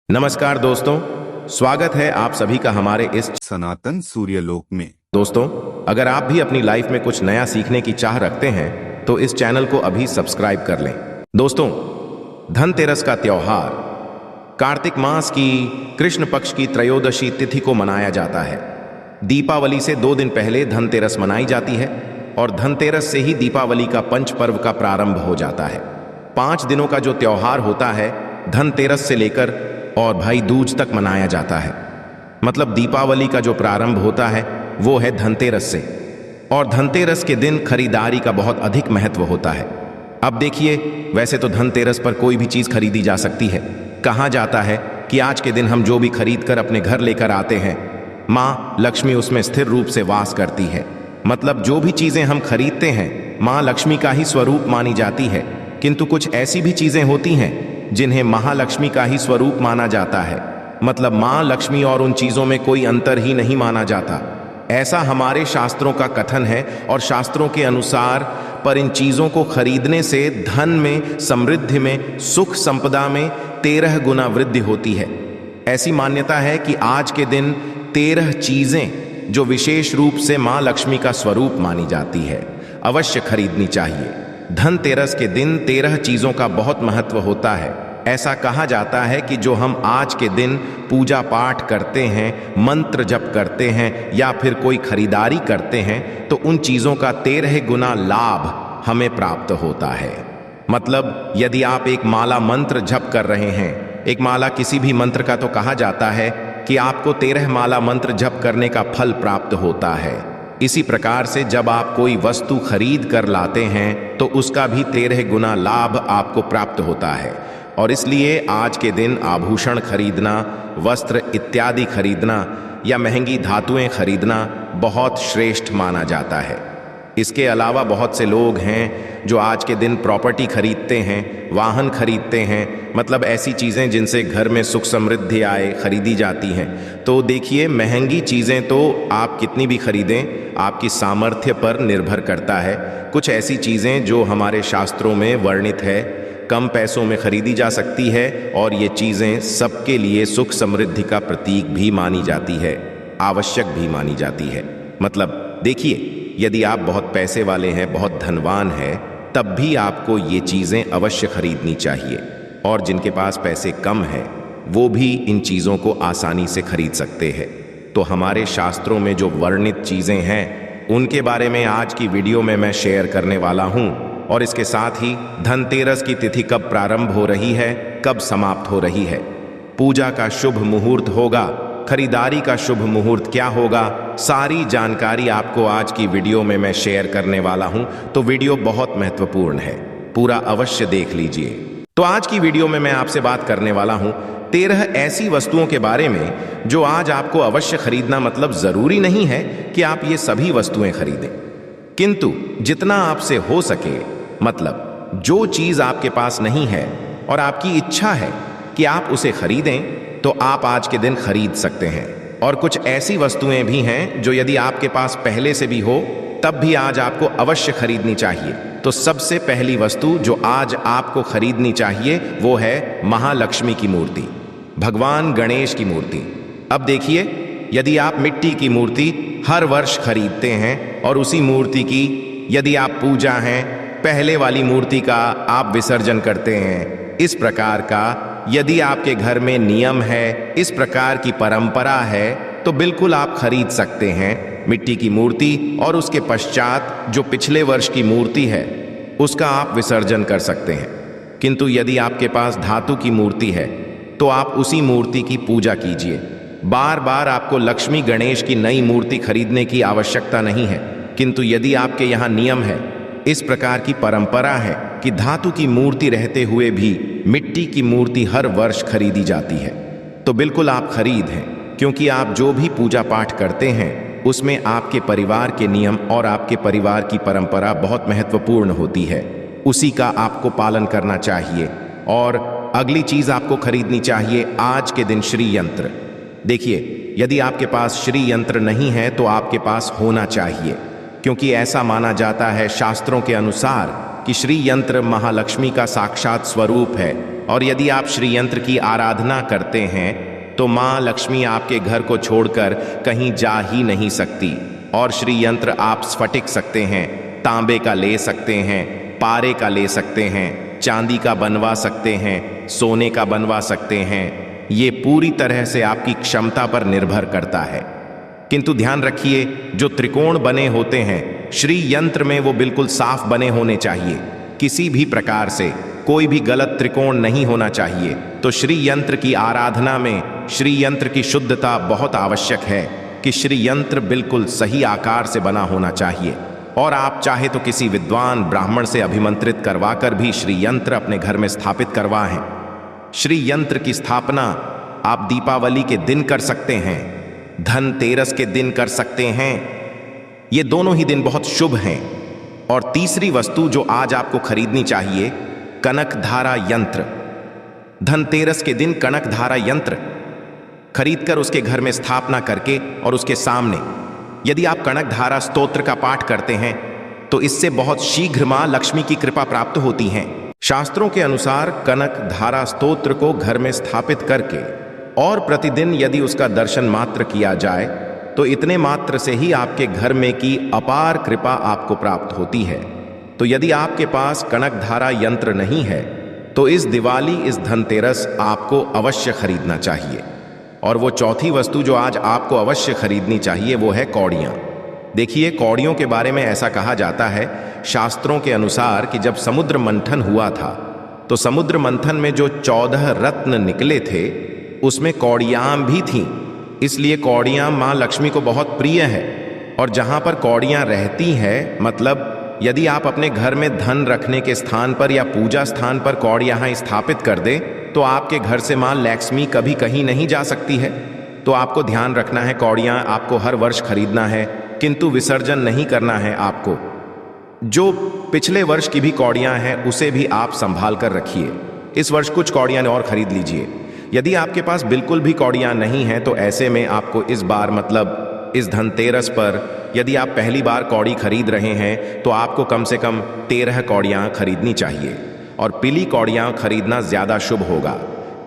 नमस्कार दोस्तों, स्वागत है आप सभी का हमारे इस सनातन सूर्यलोक में। दोस्तों, अगर आप भी अपनी लाइफ में कुछ नया सीखने की चाह रखते हैं तो इस चैनल को अभी सब्सक्राइब कर लें। दोस्तों, धनतेरस का त्योहार कार्तिक मास की कृष्ण पक्ष की त्रयोदशी तिथि को मनाया जाता है। दीपावली से 2 दिन पहले धनतेरस मनाई जाती है और धनतेरस से ही दीपावली का पंच पर्व का प्रारंभ हो जाता है। 5 दिनों का जो त्योहार होता है धनतेरस से लेकर और भाई दूज तक मनाया जाता है। मतलब दीपावली का जो प्रारंभ होता है वो है धनतेरस से, और धनतेरस के दिन खरीदारी का बहुत अधिक महत्व होता है। अब देखिए, वैसे तो धनतेरस पर कोई भी चीज़ खरीदी जा सकती है। कहा जाता है कि आज के दिन हम जो भी खरीद कर अपने घर लेकर आते हैं, माँ लक्ष्मी उसमें स्थिर रूप से वास करती है। मतलब जो भी चीज़ें हम खरीदते हैं माँ लक्ष्मी का ही स्वरूप मानी जाती है। किंतु कुछ ऐसी भी चीज़ें होती हैं जिन्हें महालक्ष्मी का ही स्वरूप माना जाता है। मतलब माँ लक्ष्मी और उन चीज़ों में कोई अंतर ही नहीं माना जाता, ऐसा हमारे शास्त्रों का कथन है। और शास्त्रों के अनुसार पर इन चीज़ों को खरीदने से धन में, समृद्धि में, सुख संपदा में 13 गुना वृद्धि होती है। ऐसी मान्यता है कि आज के दिन 13 चीज़ें जो विशेष रूप से माँ लक्ष्मी का स्वरूप मानी जाती है अवश्य खरीदनी चाहिए। धनतेरस के दिन 13 चीज़ों का बहुत महत्व होता है। ऐसा कहा जाता है कि जो हम आज के दिन पूजा पाठ करते हैं, मंत्र जप करते हैं या फिर कोई खरीदारी करते हैं तो उन चीज़ों का 13 गुना लाभ हमें प्राप्त होता है। मतलब यदि आप एक माला मंत्र जप कर रहे हैं, एक माला किसी भी मंत्र का, तो कहा जाता है कि आपको 13 माला मंत्र जप करने का फल प्राप्त होता है। इसी प्रकार से जब आप कोई वस्तु खरीद कर लाते हैं तो उसका भी 13 गुना लाभ आपको प्राप्त होता है। और इसलिए आज के दिन आभूषण खरीदना, वस्त्र इत्यादि खरीदना या महंगी धातुएं खरीदना बहुत श्रेष्ठ माना जाता है। इसके अलावा बहुत से लोग हैं जो आज के दिन प्रॉपर्टी खरीदते हैं, वाहन खरीदते हैं। मतलब ऐसी चीज़ें जिनसे घर में सुख समृद्धि आए, खरीदी जाती हैं। तो देखिए, महंगी चीज़ें तो आप कितनी भी खरीदें आपकी सामर्थ्य पर निर्भर करता है। कुछ ऐसी चीज़ें जो हमारे शास्त्रों में वर्णित है कम पैसों में खरीदी जा सकती है और ये चीज़ें सबके लिए सुख समृद्धि का प्रतीक भी मानी जाती है, आवश्यक भी मानी जाती है। मतलब देखिए, यदि आप बहुत पैसे वाले हैं, बहुत धनवान हैं, तब भी आपको ये चीज़ें अवश्य खरीदनी चाहिए। और जिनके पास पैसे कम हैं वो भी इन चीज़ों को आसानी से खरीद सकते हैं। तो हमारे शास्त्रों में जो वर्णित चीज़ें हैं उनके बारे में आज की वीडियो में मैं शेयर करने वाला हूँ। और इसके साथ ही धनतेरस की तिथि कब प्रारंभ हो रही है, कब समाप्त हो रही है, पूजा का शुभ मुहूर्त होगा, खरीदारी का शुभ मुहूर्त क्या होगा, सारी जानकारी आपको आज की वीडियो में मैं शेयर करने वाला हूं। तो वीडियो बहुत महत्वपूर्ण है, पूरा अवश्य देख लीजिए। तो आज की वीडियो में मैं आपसे बात करने वाला हूं 13 ऐसी वस्तुओं के बारे में जो आज आपको अवश्य खरीदना। मतलब जरूरी नहीं है कि आप ये सभी वस्तुएं खरीदें, किंतु जितना आपसे हो सके, मतलब जो चीज आपके पास नहीं है और आपकी इच्छा है कि आप उसे खरीदें, तो आप आज के दिन खरीद सकते हैं। और कुछ ऐसी वस्तुएं भी हैं जो यदि आपके पास पहले से भी हो तब भी आज आपको अवश्य खरीदनी चाहिए। तो सबसे पहली वस्तु जो आज आपको खरीदनी चाहिए वो है महालक्ष्मी की मूर्ति, भगवान गणेश की मूर्ति। अब देखिए, यदि आप मिट्टी की मूर्ति हर वर्ष खरीदते हैं और उसी मूर्ति की यदि आप पूजा है, पहले वाली मूर्ति का आप विसर्जन करते हैं, इस प्रकार का यदि आपके घर में नियम है, इस प्रकार की परंपरा है, तो बिल्कुल आप खरीद सकते हैं मिट्टी की मूर्ति। और उसके पश्चात जो पिछले वर्ष की मूर्ति है उसका आप विसर्जन कर सकते हैं। किंतु यदि आपके पास धातु की मूर्ति है तो आप उसी मूर्ति की पूजा कीजिए। बार बार आपको लक्ष्मी गणेश की नई मूर्ति खरीदने की आवश्यकता नहीं है। किंतु यदि आपके यहाँ नियम है, इस प्रकार की परंपरा है कि धातु की मूर्ति रहते हुए भी मिट्टी की मूर्ति हर वर्ष खरीदी जाती है, तो बिल्कुल आप खरीद हैं। क्योंकि आप जो भी पूजा पाठ करते हैं उसमें आपके परिवार के नियम और आपके परिवार की परंपरा बहुत महत्वपूर्ण होती है, उसी का आपको पालन करना चाहिए। और अगली चीज आपको खरीदनी चाहिए आज के दिन श्री यंत्र। देखिए, यदि आपके पास श्री यंत्र नहीं है तो आपके पास होना चाहिए, क्योंकि ऐसा माना जाता है शास्त्रों के अनुसार कि श्री यंत्र महालक्ष्मी का साक्षात स्वरूप है और यदि आप श्री यंत्र की आराधना करते हैं तो माँ लक्ष्मी आपके घर को छोड़कर कहीं जा ही नहीं सकती। और श्री यंत्र आप स्फटिक सकते हैं, तांबे का ले सकते हैं, पारे का ले सकते हैं, चांदी का बनवा सकते हैं, सोने का बनवा सकते हैं। ये पूरी तरह से आपकी क्षमता पर निर्भर करता है। किंतु ध्यान रखिए, जो त्रिकोण बने होते हैं श्री यंत्र में वो बिल्कुल साफ बने होने चाहिए। किसी भी प्रकार से कोई भी गलत त्रिकोण नहीं होना चाहिए। तो श्री यंत्र की आराधना में श्री यंत्र की शुद्धता बहुत आवश्यक है कि श्री यंत्र बिल्कुल सही आकार से बना होना चाहिए। और आप चाहे तो किसी विद्वान ब्राह्मण से अभिमंत्रित करवाकर भी श्री यंत्र अपने घर में स्थापित करवाएं। श्री यंत्र की स्थापना आप दीपावली के दिन कर सकते हैं, धनतेरस के दिन कर सकते हैं। ये दोनों ही दिन बहुत शुभ हैं। और तीसरी वस्तु जो आज आपको खरीदनी चाहिए, कनक धारा यंत्र। धनतेरस के दिन कनक धारा यंत्र खरीदकर उसके घर में स्थापना करके और उसके सामने यदि आप कनक धारा स्तोत्र का पाठ करते हैं तो इससे बहुत शीघ्र मां लक्ष्मी की कृपा प्राप्त होती है। शास्त्रों के अनुसार कनक धारा स्तोत्र को घर में स्थापित करके और प्रतिदिन यदि उसका दर्शन मात्र किया जाए तो इतने मात्र से ही आपके घर में की अपार कृपा आपको प्राप्त होती है। तो यदि आपके पास कनक धारा यंत्र नहीं है तो इस दिवाली, इस धनतेरस आपको अवश्य खरीदना चाहिए। और वो चौथी वस्तु जो आज आपको अवश्य खरीदनी चाहिए वो है कौड़ियाँ। देखिए, कौड़ियों के बारे में ऐसा कहा जाता है शास्त्रों के अनुसार कि जब समुद्र मंथन हुआ था तो समुद्र मंथन में जो 14 रत्न निकले थे उसमें कौड़ियाँ भी थीं। इसलिए कौड़ियाँ माँ लक्ष्मी को बहुत प्रिय है। और जहाँ पर कौड़ियाँ रहती हैं, मतलब यदि आप अपने घर में धन रखने के स्थान पर या पूजा स्थान पर कौड़ियाँ स्थापित कर दे तो आपके घर से माँ लक्ष्मी कभी कहीं नहीं जा सकती है। तो आपको ध्यान रखना है, कौड़ियाँ आपको हर वर्ष खरीदना है, किंतु विसर्जन नहीं करना है आपको। जो पिछले वर्ष की भी कौड़ियाँ हैं उसे भी आप संभाल कर रखिए। इस वर्ष कुछ कौड़ियाँ और खरीद लीजिए। यदि आपके पास बिल्कुल भी कौड़ियाँ नहीं हैं तो ऐसे में आपको इस बार, मतलब इस धनतेरस पर यदि आप पहली बार कौड़ी खरीद रहे हैं तो आपको कम से कम 13 कौड़ियाँ खरीदनी चाहिए। और पीली कौड़ियाँ खरीदना ज़्यादा शुभ होगा।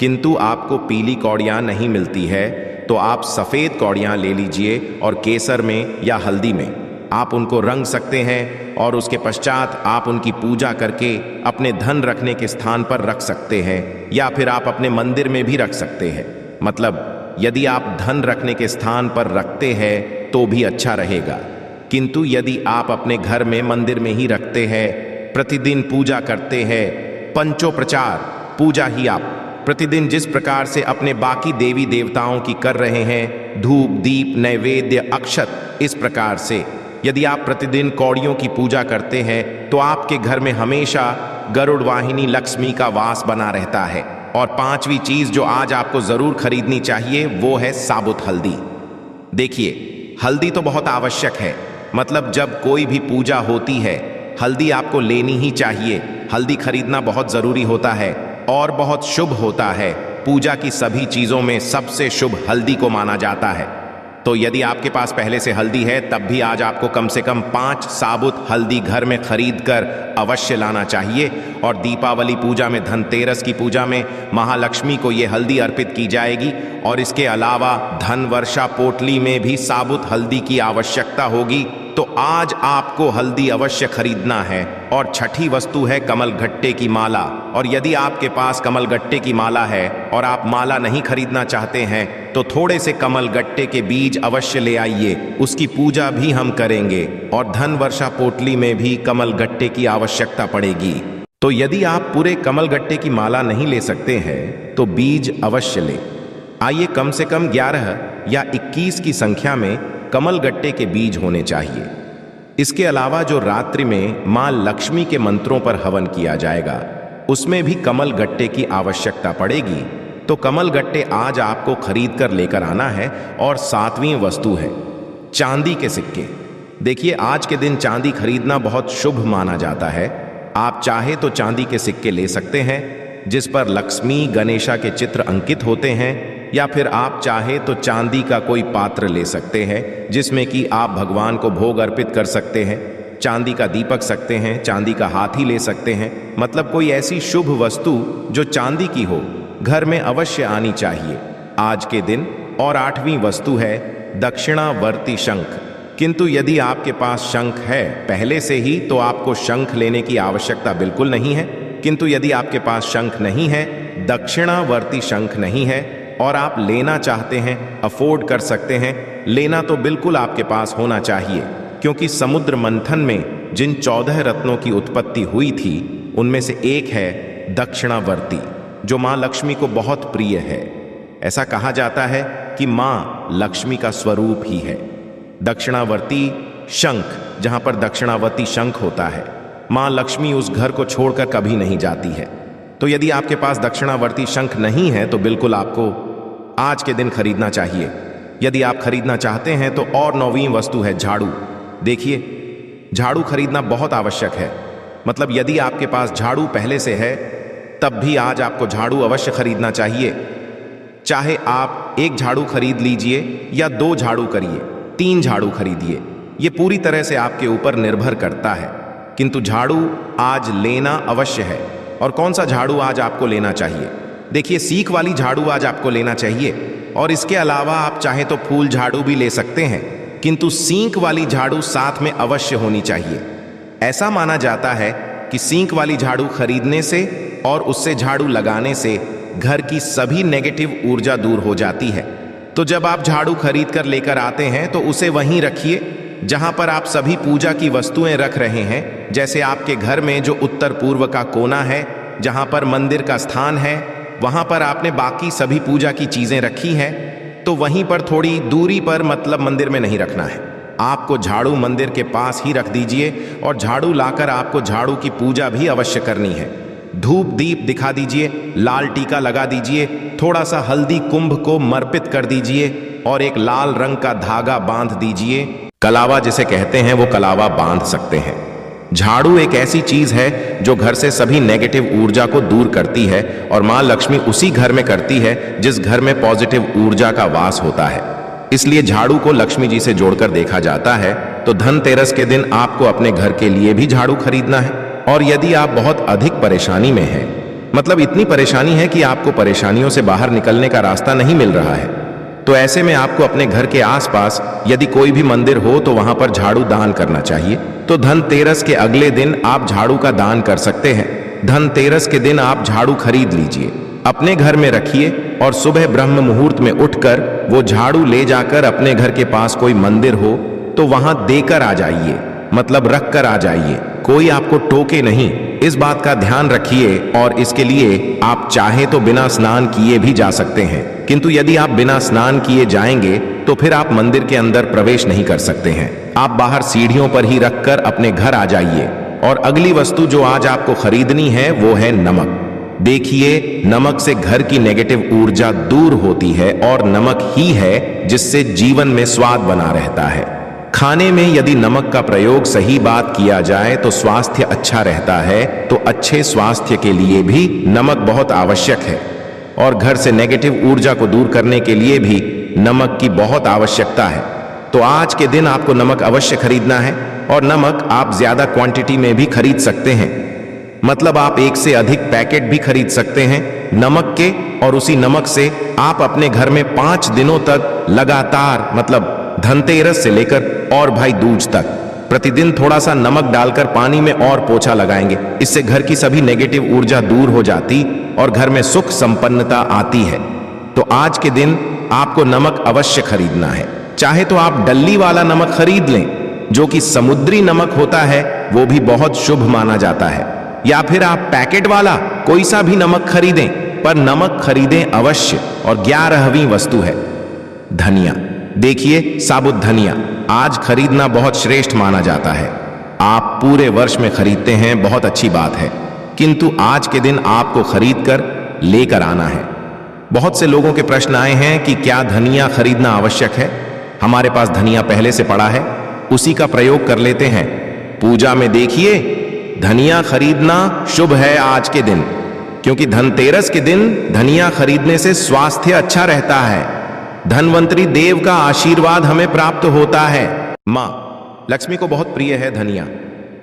किंतु आपको पीली कौड़ियाँ नहीं मिलती है तो आप सफ़ेद कौड़ियाँ ले लीजिए और केसर में या हल्दी में आप उनको रंग सकते हैं। और उसके पश्चात आप उनकी पूजा करके अपने धन रखने के स्थान पर रख सकते हैं या फिर आप अपने मंदिर में भी रख सकते हैं। मतलब यदि आप धन रखने के स्थान पर रखते हैं तो भी अच्छा रहेगा। किंतु यदि आप अपने घर में मंदिर में ही रखते हैं, प्रतिदिन पूजा करते हैं, पंचोपचार पूजा ही आप प्रतिदिन जिस प्रकार से अपने बाकी देवी देवताओं की कर रहे हैं, धूप दीप नैवेद्य अक्षत, इस प्रकार से यदि आप प्रतिदिन कौड़ियों की पूजा करते हैं तो आपके घर में हमेशा गरुड़ वाहिनी लक्ष्मी का वास बना रहता है। और पांचवी चीज जो आज आपको जरूर खरीदनी चाहिए वो है साबुत हल्दी। देखिए, हल्दी तो बहुत आवश्यक है, मतलब जब कोई भी पूजा होती है हल्दी आपको लेनी ही चाहिए। हल्दी खरीदना बहुत जरूरी होता है और बहुत शुभ होता है। पूजा की सभी चीजों में सबसे शुभ हल्दी को माना जाता है। तो यदि आपके पास पहले से हल्दी है तब भी आज आपको कम से कम 5 साबुत हल्दी घर में खरीद कर अवश्य लाना चाहिए। और दीपावली पूजा में, धनतेरस की पूजा में महालक्ष्मी को ये हल्दी अर्पित की जाएगी। और इसके अलावा धन वर्षा पोटली में भी साबुत हल्दी की आवश्यकता होगी। तो आज आपको हल्दी अवश्य खरीदना है। और छठी वस्तु है कमलगट्टे की माला। और यदि आपके पास कमलगट्टे की माला है और आप माला नहीं खरीदना चाहते हैं तो थोड़े से कमलगट्टे के बीज अवश्य ले आइए, उसकी पूजा भी हम करेंगे। और धन वर्षा पोटली में भी कमलगट्टे की आवश्यकता पड़ेगी। तो यदि आप पूरे कमलगट्टे की माला नहीं ले सकते हैं तो बीज अवश्य ले आइए। कम से कम 11 या 21 की संख्या में कमलगट्टे के बीज होने चाहिए। इसके अलावा जो रात्रि में मां लक्ष्मी के मंत्रों पर हवन किया जाएगा उसमें भी कमलगट्टे की आवश्यकता पड़ेगी। तो कमलगट्टे आज आपको खरीद कर लेकर आना है। और 7वीं वस्तु है चांदी के सिक्के। देखिए, आज के दिन चांदी खरीदना बहुत शुभ माना जाता है। आप चाहे तो चांदी के सिक्के ले सकते हैं जिस पर लक्ष्मी गणेशा के चित्र अंकित होते हैं, या फिर आप चाहे तो चांदी का कोई पात्र ले सकते हैं जिसमें कि आप भगवान को भोग अर्पित कर सकते हैं। चांदी का दीपक सकते हैं, चांदी का हाथी ले सकते हैं, मतलब कोई ऐसी शुभ वस्तु जो चांदी की हो घर में अवश्य आनी चाहिए आज के दिन। और 8वीं वस्तु है दक्षिणावर्ती शंख। किंतु यदि आपके पास शंख है पहले से ही तो आपको शंख लेने की आवश्यकता बिल्कुल नहीं है। किंतु यदि आपके पास शंख नहीं है, दक्षिणावर्ती शंख नहीं है और आप लेना चाहते हैं, अफोर्ड कर सकते हैं, लेना तो बिल्कुल आपके पास होना चाहिए, क्योंकि समुद्र मंथन में जिन 14 रत्नों की उत्पत्ति हुई थी उनमें से एक है दक्षिणावर्ती, जो मां लक्ष्मी को बहुत प्रिय है। ऐसा कहा जाता है कि मां लक्ष्मी का स्वरूप ही है। दक्षिणावर्ती शंख, जहां पर दक्षिणावर्ती शंख होता है, मां लक्ष्मी उस घर को छोड़कर कभी नहीं जाती है। तो यदि आपके पास दक्षिणावर्ती शंख नहीं है तो बिल्कुल आपको आज के दिन खरीदना चाहिए। यदि आप खरीदना चाहते हैं तो और 9वीं वस्तु है झाड़ू। देखिए, झाड़ू खरीदना बहुत आवश्यक है। मतलब यदि आपके पास झाड़ू पहले से है तब भी आज आपको झाड़ू अवश्य खरीदना चाहिए। चाहे आप 1 झाड़ू खरीद लीजिए या 2 झाड़ू करिए, 3 झाड़ू खरीदिए, ये पूरी तरह से आपके ऊपर निर्भर करता है। किंतु झाड़ू आज लेना अवश्य है। और कौन सा झाड़ू आज आपको लेना चाहिए? देखिए, सीख वाली झाड़ू आज आपको लेना चाहिए। और इसके अलावा आप चाहे तो फूल झाड़ू भी ले सकते हैं, किंतु सींक वाली झाड़ू साथ में अवश्य होनी चाहिए। ऐसा माना जाता है कि सींक वाली झाड़ू खरीदने से और उससे झाड़ू लगाने से घर की सभी नेगेटिव ऊर्जा दूर हो जाती है। तो जब आप झाड़ू खरीद कर लेकर आते हैं तो उसे वहीं रखिए जहां पर आप सभी पूजा की वस्तुएं रख रहे हैं। जैसे आपके घर में जो उत्तर पूर्व का कोना है, जहां पर मंदिर का स्थान है, वहां पर आपने बाकी सभी पूजा की चीजें रखी हैं, तो वहीं पर थोड़ी दूरी पर, मतलब मंदिर में नहीं रखना है। आपको झाड़ू मंदिर के पास ही रख दीजिए और झाड़ू लाकर आपको झाड़ू की पूजा भी अवश्य करनी है। धूप दीप दिखा दीजिए, लाल टीका लगा दीजिए, थोड़ा सा हल्दी कुंभ को समर्पित कर दीजिए और एक लाल रंग का धागा बांध दीजिए। कलावा जिसे कहते हैं वो कलावा बांध सकते हैं। झाड़ू एक ऐसी चीज है जो घर से सभी नेगेटिव ऊर्जा को दूर करती है और मां लक्ष्मी उसी घर में करती है जिस घर में पॉजिटिव ऊर्जा का वास होता है। इसलिए झाड़ू को लक्ष्मी जी से जोड़कर देखा जाता है। तो धनतेरस के दिन आपको अपने घर के लिए भी झाड़ू खरीदना है। और यदि आप बहुत अधिक परेशानी में हैं, मतलब इतनी परेशानी है कि आपको परेशानियों से बाहर निकलने का रास्ता नहीं मिल रहा है, तो ऐसे में आपको अपने घर के आसपास यदि कोई भी मंदिर हो तो वहां पर झाड़ू दान करना चाहिए। तो धनतेरस के अगले दिन आप झाड़ू का दान कर सकते हैं। धनतेरस के दिन आप झाड़ू खरीद लीजिए, अपने घर में रखिए और सुबह ब्रह्म मुहूर्त में उठकर वो झाड़ू ले जाकर अपने घर के पास कोई मंदिर हो तो वहां देकर आ जाइए, मतलब रख कर आ जाइए। कोई आपको टोके नहीं, इस बात का ध्यान रखिए। और इसके लिए आप चाहे तो बिना स्नान किए भी जा सकते हैं, किंतु यदि आप बिना स्नान किए जाएंगे तो फिर आप मंदिर के अंदर प्रवेश नहीं कर सकते हैं। आप बाहर सीढ़ियों पर ही रखकर अपने घर आ जाइए। और अगली वस्तु जो आज आपको खरीदनी है वो है नमक। देखिए, नमक से घर की नेगेटिव ऊर्जा दूर होती है और नमक ही है जिससे जीवन में स्वाद बना रहता है। खाने में यदि नमक का प्रयोग सही बात किया जाए तो स्वास्थ्य अच्छा रहता है। तो अच्छे स्वास्थ्य के लिए भी नमक बहुत आवश्यक है और घर से नेगेटिव ऊर्जा को दूर करने के लिए भी नमक की बहुत आवश्यकता है। तो आज के दिन आपको नमक अवश्य खरीदना है और नमक आप ज्यादा क्वांटिटी में भी खरीद सकते हैं। मतलब आप 1 से अधिक पैकेट भी खरीद सकते हैं नमक के, और उसी नमक से आप अपने घर में 5 दिनों तक लगातार, मतलब धनतेरस से लेकर और भाई दूज तक प्रतिदिन थोड़ा सा नमक डालकर पानी में और पोछा लगाएंगे। इससे घर की सभी नेगेटिव ऊर्जा दूर हो जाती और घर में सुख संपन्नता आती है। तो आज के दिन आपको नमक अवश्य खरीदना है। चाहे तो आप डल्ली वाला नमक खरीद लें, जो कि समुद्री नमक होता है, वो भी बहुत शुभ माना जाता है। या फिर आप पैकेट वाला कोई सा भी नमक खरीदें, पर नमक खरीदें अवश्य। और 11वीं वस्तु है धनिया। देखिए, साबुत धनिया आज खरीदना बहुत श्रेष्ठ माना जाता है। आप पूरे वर्ष में खरीदते हैं, बहुत अच्छी बात है, किंतु आज के दिन आपको खरीद कर लेकर आना है। बहुत से लोगों के प्रश्न आए हैं कि क्या धनिया खरीदना आवश्यक है। हमारे पास धनिया पहले से पड़ा है, उसी का प्रयोग कर लेते हैं। पूजा में देखिए, धनिया खरीदना शुभ है आज के दिन, क्योंकि धनतेरस के दिन धनिया खरीदने से स्वास्थ्य अच्छा रहता है। धनवंतरी देव का आशीर्वाद हमें प्राप्त होता है। मां लक्ष्मी को बहुत प्रिय है धनिया,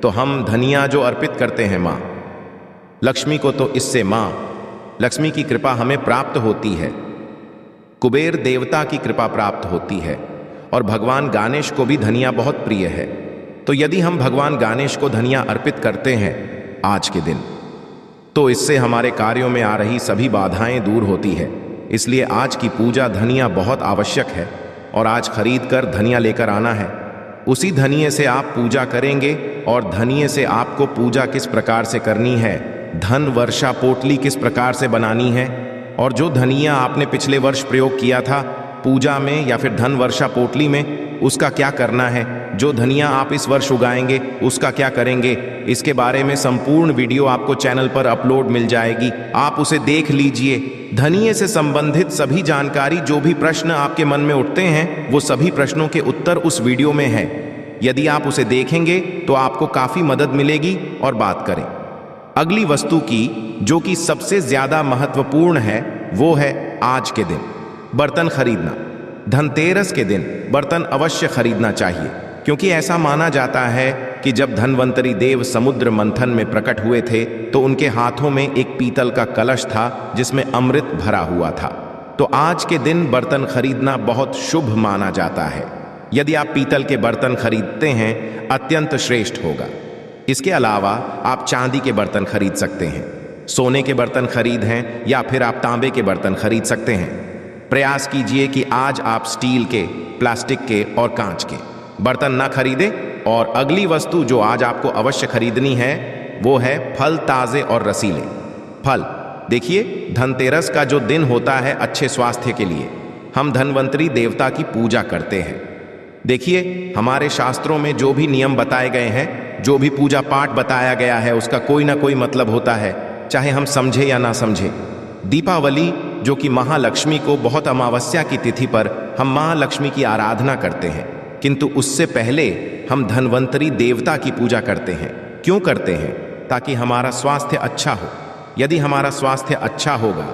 तो हम धनिया जो अर्पित करते हैं माँ लक्ष्मी को, तो इससे माँ लक्ष्मी की कृपा हमें प्राप्त होती है, कुबेर देवता की कृपा प्राप्त होती है, और भगवान गणेश को भी धनिया बहुत प्रिय है। तो यदि हम भगवान गणेश को धनिया अर्पित करते हैं आज के दिन, तो इससे हमारे कार्यों में आ रही सभी बाधाएं दूर होती है। इसलिए आज की पूजा धनिया बहुत आवश्यक है, और आज खरीद कर धनिया लेकर आना है। उसी धनिये से आप पूजा करेंगे, और धनिये से आपको पूजा किस प्रकार से करनी है, धन वर्षा पोटली किस प्रकार से बनानी है, और जो धनिया आपने पिछले वर्ष प्रयोग किया था पूजा में या फिर धन वर्षा पोटली में, उसका क्या करना है, जो धनिया आप इस वर्ष उगाएंगे उसका क्या करेंगे, इसके बारे में संपूर्ण वीडियो आपको चैनल पर अपलोड मिल जाएगी। आप उसे देख लीजिए। धनिये से संबंधित सभी जानकारी, जो भी प्रश्न आपके मन में उठते हैं, वो सभी प्रश्नों के उत्तर उस वीडियो में है। यदि आप उसे देखेंगे तो आपको काफी मदद मिलेगी। और बात करें अगली वस्तु की, जो कि सबसे ज्यादा महत्वपूर्ण है, वो है आज के दिन बर्तन खरीदना। धनतेरस के दिन बर्तन अवश्य खरीदना चाहिए, क्योंकि ऐसा माना जाता है कि जब धन्वंतरी देव समुद्र मंथन में प्रकट हुए थे तो उनके हाथों में एक पीतल का कलश था जिसमें अमृत भरा हुआ था। तो आज के दिन बर्तन खरीदना बहुत शुभ माना जाता है। यदि आप पीतल के बर्तन खरीदते हैं अत्यंत श्रेष्ठ होगा। इसके अलावा आप चांदी के बर्तन खरीद सकते हैं, सोने के बर्तन खरीद हैं, या फिर आप तांबे के बर्तन खरीद सकते हैं। प्रयास कीजिए कि आज आप स्टील के, प्लास्टिक के और कांच के बर्तन ना खरीदें। और अगली वस्तु जो आज आपको अवश्य खरीदनी है वो है फल ताजे और रसीले फल। देखिए, धनतेरस का जो दिन होता है अच्छे स्वास्थ्य के लिए हम धन्वंतरी देवता की पूजा करते हैं। देखिए, हमारे शास्त्रों में जो भी नियम बताए गए हैं, जो भी पूजा पाठ बताया गया है, उसका कोई ना कोई मतलब होता है, चाहे हम समझे या ना समझे। दीपावली, जो कि महालक्ष्मी को बहुत अमावस्या की तिथि पर हम महालक्ष्मी की आराधना करते हैं, किंतु उससे पहले हम धन्वंतरी देवता की पूजा करते हैं। क्यों करते हैं? ताकि हमारा स्वास्थ्य अच्छा हो। यदि हमारा स्वास्थ्य अच्छा होगा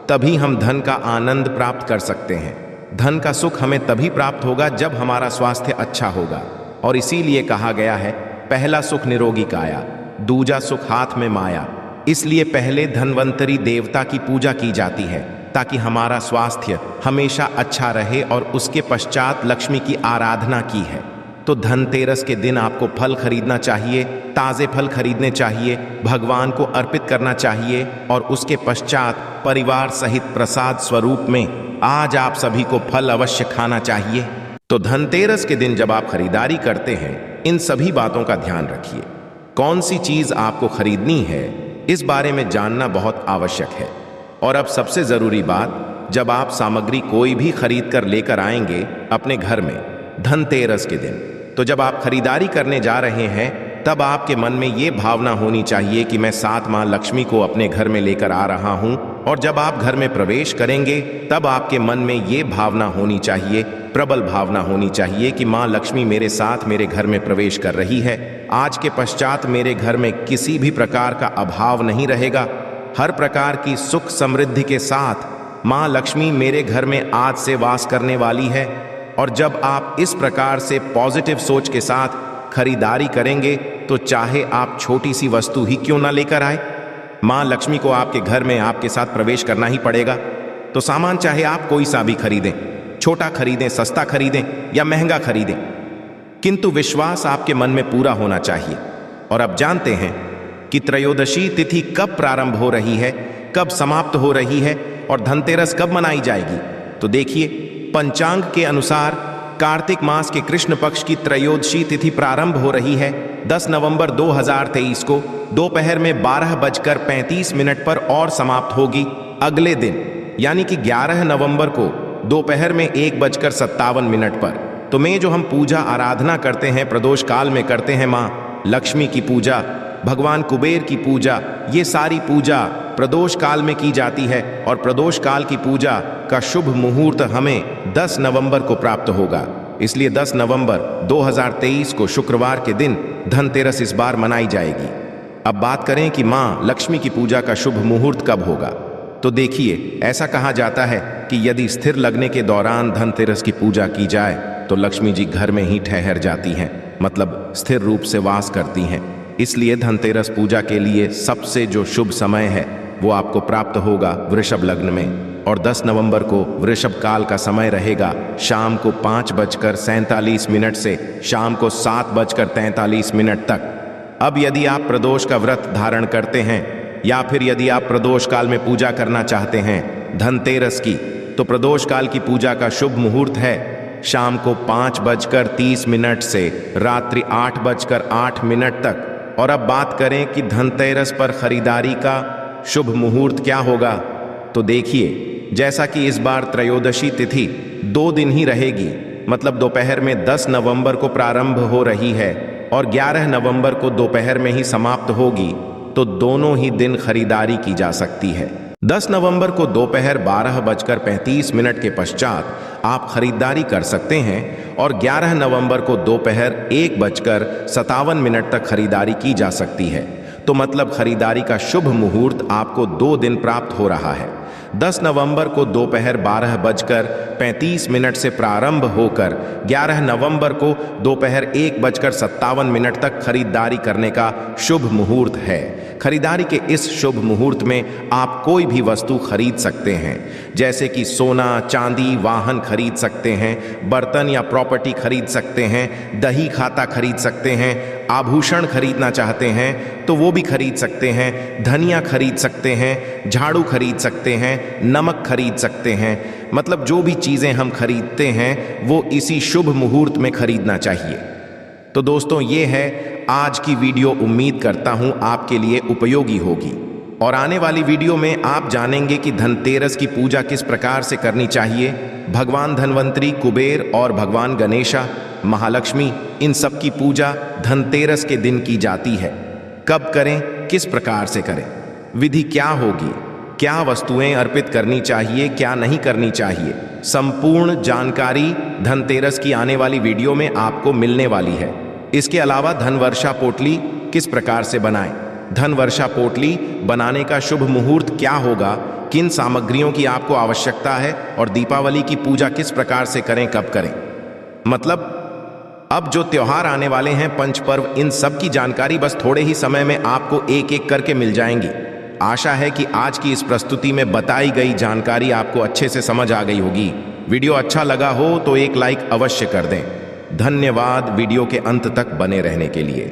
तभी हम धन का आनंद प्राप्त कर सकते हैं। धन का सुख हमें तभी प्राप्त होगा जब हमारा स्वास्थ्य अच्छा होगा। और इसीलिए कहा गया है, पहला सुख निरोगी काया, दूजा सुख हाथ में माया। इसलिए पहले धन्वंतरी देवता की पूजा की जाती है ताकि हमारा स्वास्थ्य हमेशा अच्छा रहे, और उसके पश्चात लक्ष्मी की आराधना की है। तो धनतेरस के दिन आपको फल खरीदना चाहिए, ताजे फल खरीदने चाहिए, भगवान को अर्पित करना चाहिए, और उसके पश्चात परिवार सहित प्रसाद स्वरूप में आज आप सभी को फल अवश्य खाना चाहिए। तो धनतेरस के दिन जब आप खरीदारी करते हैं, इन सभी बातों का ध्यान रखिए। कौन सी चीज आपको खरीदनी है, इस बारे में जानना बहुत आवश्यक है। और अब सबसे जरूरी बात, जब आप सामग्री कोई भी खरीद कर लेकर आएंगे अपने घर में धनतेरस के दिन, तो जब आप खरीदारी करने जा रहे हैं तब आपके मन में ये भावना होनी चाहिए कि मैं साथ माँ लक्ष्मी को अपने घर में लेकर आ रहा हूँ। और जब आप घर में प्रवेश करेंगे तब आपके मन में ये भावना होनी चाहिए, प्रबल भावना होनी चाहिए कि माँ लक्ष्मी मेरे साथ मेरे घर में प्रवेश कर रही है। आज के पश्चात मेरे घर में किसी भी प्रकार का अभाव नहीं रहेगा। हर प्रकार की सुख समृद्धि के साथ माँ लक्ष्मी मेरे घर में आज से वास करने वाली है। और जब आप इस प्रकार से पॉजिटिव सोच के साथ खरीदारी करेंगे तो चाहे आप छोटी सी वस्तु ही क्यों ना लेकर आए, माँ लक्ष्मी को आपके घर में आपके साथ प्रवेश करना ही पड़ेगा। तो सामान चाहे आप कोई सा भी खरीदें, छोटा खरीदें, सस्ता खरीदें या महंगा खरीदें, किंतु विश्वास आपके मन में पूरा होना चाहिए। और अब जानते हैं कि त्रयोदशी तिथि कब प्रारंभ हो रही है, कब समाप्त हो रही है, और धनतेरस कब मनाई जाएगी। तो देखिए, पंचांग के अनुसार कार्तिक मास के कृष्ण पक्ष की त्रयोदशी तिथि प्रारंभ हो रही है 10 नवंबर 2023 को दोपहर में 12:35 पर, और समाप्त होगी अगले दिन यानी कि 11 नवंबर को दोपहर में 1:57 पर। तो में जो हम पूजा आराधना करते हैं प्रदोष काल में करते हैं, माँ लक्ष्मी की पूजा, भगवान कुबेर की पूजा, ये सारी पूजा प्रदोष काल में की जाती है। और प्रदोष काल की पूजा का शुभ मुहूर्त हमें 10 नवंबर को प्राप्त होगा। इसलिए 10 नवंबर 2023 को शुक्रवार के दिन धनतेरस इस बार मनाई जाएगी। अब बात करें कि माँ लक्ष्मी की पूजा का शुभ मुहूर्त कब होगा। तो देखिए, ऐसा कहा जाता है कि यदि स्थिर लगने के दौरान धनतेरस की पूजा की जाए तो लक्ष्मी जी घर में ही ठहर जाती हैं। मतलब स्थिर रूप से वास करती हैं। इसलिए धनतेरस पूजा के लिए सबसे जो शुभ समय है वो आपको प्राप्त होगा वृषभ लग्न में, और 10 नवंबर को वृषभ काल का समय रहेगा शाम को 5:47 से शाम को 7:43 तक। अब यदि आप प्रदोष का व्रत धारण करते हैं या फिर यदि आप प्रदोष काल में पूजा करना चाहते हैं धनतेरस की, तो प्रदोष काल की पूजा का शुभ मुहूर्त है शाम को 5:30 से रात्रि 8:08 तक। और अब बात करें कि धनतेरस पर खरीदारी का शुभ मुहूर्त क्या होगा, तो देखिए, जैसा कि इस बार त्रयोदशी तिथि 2 दिन ही रहेगी, मतलब दोपहर में 10 नवंबर को प्रारंभ हो रही है और 11 नवंबर को दोपहर में ही समाप्त होगी, तो दोनों ही दिन खरीदारी की जा सकती है। 10 नवंबर को दोपहर 12:35 के पश्चात आप खरीदारी कर सकते हैं और 11 नवंबर को दोपहर 1:57 तक खरीदारी की जा सकती है। तो मतलब खरीदारी का शुभ मुहूर्त आपको 2 दिन प्राप्त हो रहा है। 10 नवंबर को दोपहर 12:35 से प्रारंभ होकर 11 नवंबर को दोपहर 1:57 तक खरीदारी करने का शुभ मुहूर्त है। खरीदारी के इस शुभ मुहूर्त में आप कोई भी वस्तु खरीद सकते हैं, जैसे कि सोना, चांदी, वाहन खरीद सकते हैं, बर्तन या प्रॉपर्टी खरीद सकते हैं, दही खाता खरीद सकते हैं, आभूषण खरीदना चाहते हैं तो वो भी खरीद सकते हैं, धनिया खरीद सकते हैं, झाड़ू खरीद सकते हैं, नमक खरीद सकते हैं। मतलब जो भी चीज़ें हम खरीदते हैं वो इसी शुभ मुहूर्त में खरीदना चाहिए। तो दोस्तों, ये है आज की वीडियो। उम्मीद करता हूं आपके लिए उपयोगी होगी और आने वाली वीडियो में आप जानेंगे कि धनतेरस की पूजा किस प्रकार से करनी चाहिए। भगवान धनवंतरी, कुबेर और भगवान गणेशा, महालक्ष्मी, इन सब की पूजा धनतेरस के दिन की जाती है। कब करें, किस प्रकार से करें, विधि क्या होगी, क्या वस्तुएं अर्पित करनी चाहिए, क्या नहीं करनी चाहिए, संपूर्ण जानकारी धनतेरस की आने वाली वीडियो में आपको मिलने वाली है। इसके अलावा धनवर्षा पोटली किस प्रकार से बनाएं, धनवर्षा पोटली बनाने का शुभ मुहूर्त क्या होगा, किन सामग्रियों की आपको आवश्यकता है और दीपावली की पूजा किस प्रकार से करें, कब करें। मतलब अब जो त्योहार आने वाले हैं, पंच पर्व, इन सब की जानकारी बस थोड़े ही समय में आपको एक एक करके मिल जाएंगी। आशा है कि आज की इस प्रस्तुति में बताई गई जानकारी आपको अच्छे से समझ आ गई होगी। वीडियो अच्छा लगा हो तो एक लाइक अवश्य कर दें। धन्यवाद वीडियो के अंत तक बने रहने के लिए।